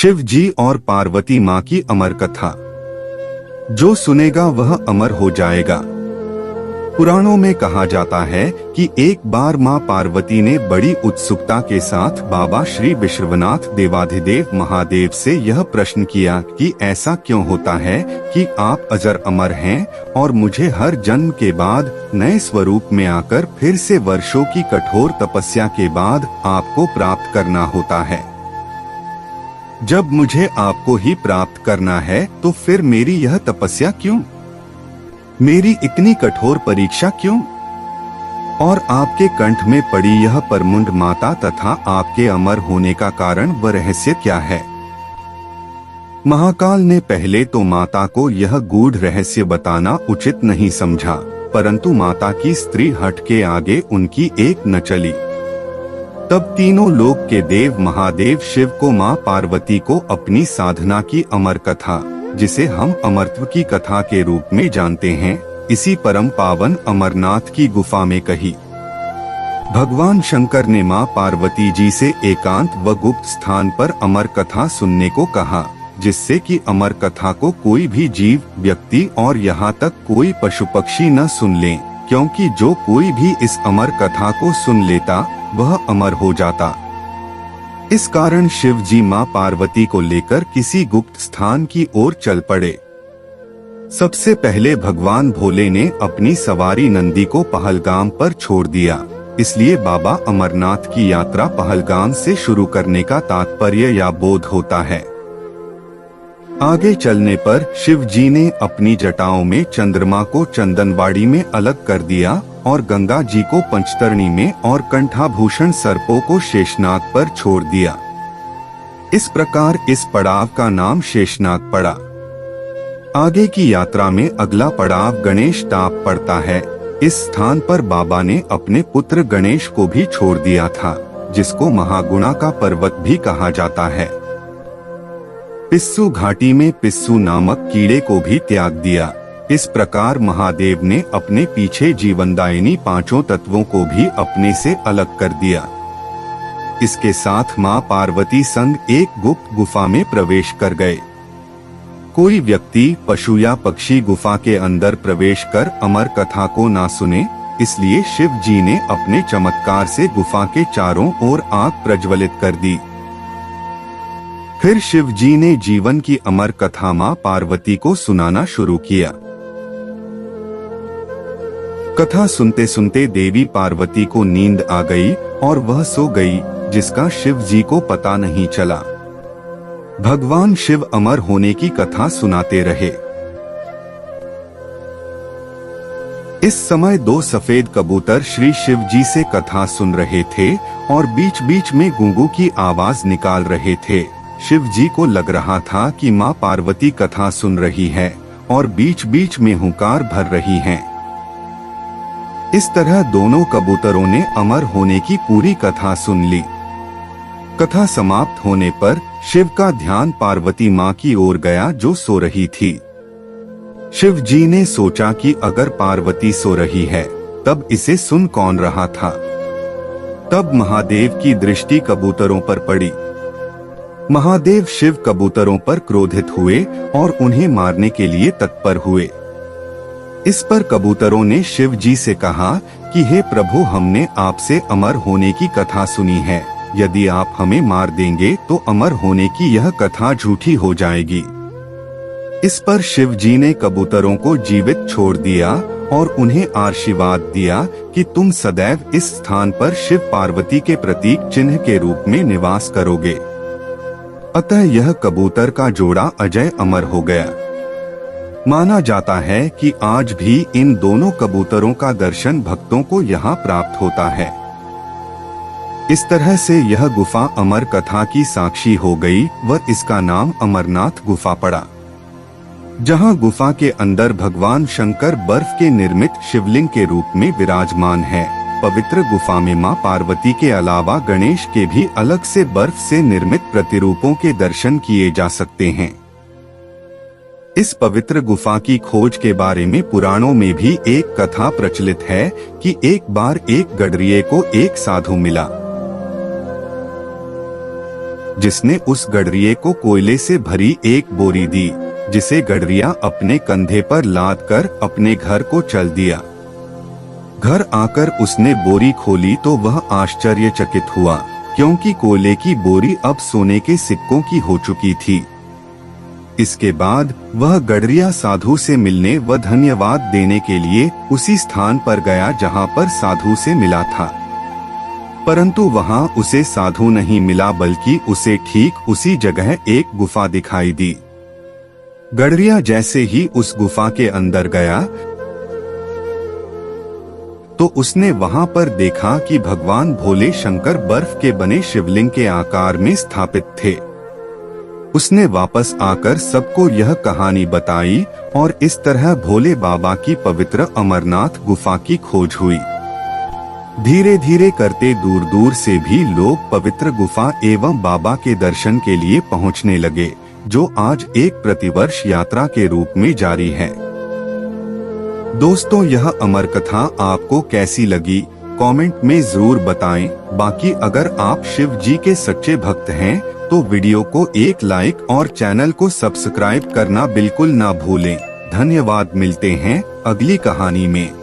शिव जी और पार्वती माँ की अमर कथा। जो सुनेगा वह अमर हो जाएगा। पुराणों में कहा जाता है कि एक बार माँ पार्वती ने बड़ी उत्सुकता के साथ बाबा श्री विश्वनाथ देवाधिदेव महादेव से यह प्रश्न किया कि ऐसा क्यों होता है कि आप अजर अमर हैं और मुझे हर जन्म के बाद नए स्वरूप में आकर फिर से वर्षों की कठोर तपस्या के बाद आपको प्राप्त करना होता है। जब मुझे आपको ही प्राप्त करना है तो फिर मेरी यह तपस्या क्यों, मेरी इतनी कठोर परीक्षा क्यों? और आपके कंठ में पड़ी यह परमुंड माता तथा आपके अमर होने का कारण व रहस्य क्या है? महाकाल ने पहले तो माता को यह गूढ़ रहस्य बताना उचित नहीं समझा, परंतु माता की स्त्री हट के आगे उनकी एक न चली। तब तीनों लोक के देव महादेव शिव को माँ पार्वती को अपनी साधना की अमर कथा, जिसे हम अमरत्व की कथा के रूप में जानते हैं, इसी परम पावन अमरनाथ की गुफा में कही। भगवान शंकर ने माँ पार्वती जी से एकांत व गुप्त स्थान पर अमर कथा सुनने को कहा, जिससे कि अमर कथा को कोई भी जीव, व्यक्ति और यहाँ तक कोई पशु पक्षी न सुन ले, क्योंकि जो कोई भी इस अमर कथा को सुन लेता वह अमर हो जाता। इस कारण शिव जी माँ पार्वती को लेकर किसी गुप्त स्थान की ओर चल पड़े। सबसे पहले भगवान भोले ने अपनी सवारी नंदी को पहलगाम पर छोड़ दिया, इसलिए बाबा अमरनाथ की यात्रा पहलगाम से शुरू करने का तात्पर्य या बोध होता है। आगे चलने पर शिव जी ने अपनी जटाओं में चंद्रमा को चंदनवाड़ी में अलग कर दिया और गंगा जी को पंचतरणी में और कंठाभूषण सर्पों को शेषनाग पर छोड़ दिया। इस प्रकार इस पड़ाव का नाम शेषनाग पड़ा। आगे की यात्रा में अगला पड़ाव गणेश टाप पड़ता है। इस स्थान पर बाबा ने अपने पुत्र गणेश को भी छोड़ दिया था, जिसको महागुणा का पर्वत भी कहा जाता है। पिस्सू घाटी में पिस्सू नामक कीड़े को भी त्याग दिया। इस प्रकार महादेव ने अपने पीछे जीवनदायिनी पांचों तत्वों को भी अपने से अलग कर दिया। इसके साथ माँ पार्वती संग एक गुप्त गुफा में प्रवेश कर गए। कोई व्यक्ति, पशु या पक्षी गुफा के अंदर प्रवेश कर अमर कथा को ना सुने, इसलिए शिव जी ने अपने चमत्कार से गुफा के चारों ओर आग प्रज्वलित कर दी। फिर शिव जी ने जीवन की अमर कथा माँ पार्वती को सुनाना शुरू किया। कथा सुनते सुनते देवी पार्वती को नींद आ गई और वह सो गई, जिसका शिव जी को पता नहीं चला। भगवान शिव अमर होने की कथा सुनाते रहे। इस समय दो सफेद कबूतर श्री शिव जी से कथा सुन रहे थे और बीच बीच में गूंगू की आवाज निकाल रहे थे। शिव जी को लग रहा था कि माँ पार्वती कथा सुन रही है और बीच बीच में हुंकार भर रही हैं। इस तरह दोनों कबूतरों ने अमर होने की पूरी कथा सुन ली। कथा समाप्त होने पर शिव का ध्यान पार्वती माँ की ओर गया, जो सो रही थी। शिव जी ने सोचा कि अगर पार्वती सो रही है तब इसे सुन कौन रहा था। तब महादेव की दृष्टि कबूतरों पर पड़ी। महादेव शिव कबूतरों पर क्रोधित हुए और उन्हें मारने के लिए तत्पर हुए। इस पर कबूतरों ने शिव जी से कहा कि हे प्रभु, हमने आपसे अमर होने की कथा सुनी है। यदि आप हमें मार देंगे तो अमर होने की यह कथा झूठी हो जाएगी। इस पर शिव जी ने कबूतरों को जीवित छोड़ दिया और उन्हें आशीर्वाद दिया कि तुम सदैव इस स्थान पर शिव पार्वती के प्रतीक चिन्ह के रूप में निवास करोगे। अतः यह कबूतर का जोड़ा अजय अमर हो गया। माना जाता है कि आज भी इन दोनों कबूतरों का दर्शन भक्तों को यहाँ प्राप्त होता है। इस तरह से यह गुफा अमर कथा की साक्षी हो गई व इसका नाम अमरनाथ गुफा पड़ा। जहाँ गुफा के अंदर भगवान शंकर बर्फ के निर्मित शिवलिंग के रूप में विराजमान है। पवित्र गुफा में माँ पार्वती के अलावा गणेश के भी अलग से बर्फ से निर्मित प्रतिरूपों के दर्शन किए जा सकते हैं। इस पवित्र गुफा की खोज के बारे में पुराणों में भी एक कथा प्रचलित है कि एक बार एक गडरिये को एक साधु मिला। जिसने उस गडरिये को कोयले से भरी एक बोरी दी, जिसे गडरिया अपने कंधे पर लाद कर अपने घर को चल दिया। घर आकर उसने बोरी खोली तो वह आश्चर्यचकित हुआ, क्योंकि कोयले की बोरी अब सोने के सिक्कों की हो चुकी थी। इसके बाद वह गडरिया साधु से मिलने व धन्यवाद देने के लिए उसी स्थान पर गया जहां पर साधु से मिला था, परंतु वहां उसे साधु नहीं मिला, बल्कि उसे ठीक उसी जगह एक गुफा दिखाई दी। गडरिया जैसे ही उस गुफा के अंदर गया तो उसने वहां पर देखा कि भगवान भोले शंकर बर्फ के बने शिवलिंग के आकार में स्थापित थे। उसने वापस आकर सबको यह कहानी बताई और इस तरह भोले बाबा की पवित्र अमरनाथ गुफा की खोज हुई। धीरे धीरे करते दूर दूर से भी लोग पवित्र गुफा एवं बाबा के दर्शन के लिए पहुंचने लगे, जो आज एक प्रतिवर्ष यात्रा के रूप में जारी है। दोस्तों, यह अमर कथा आपको कैसी लगी कमेंट में जरूर बताएं। बाकी अगर आप शिव जी के सच्चे भक्त हैं तो वीडियो को एक लाइक और चैनल को सब्सक्राइब करना बिल्कुल ना भूलें। धन्यवाद। मिलते हैं अगली कहानी में।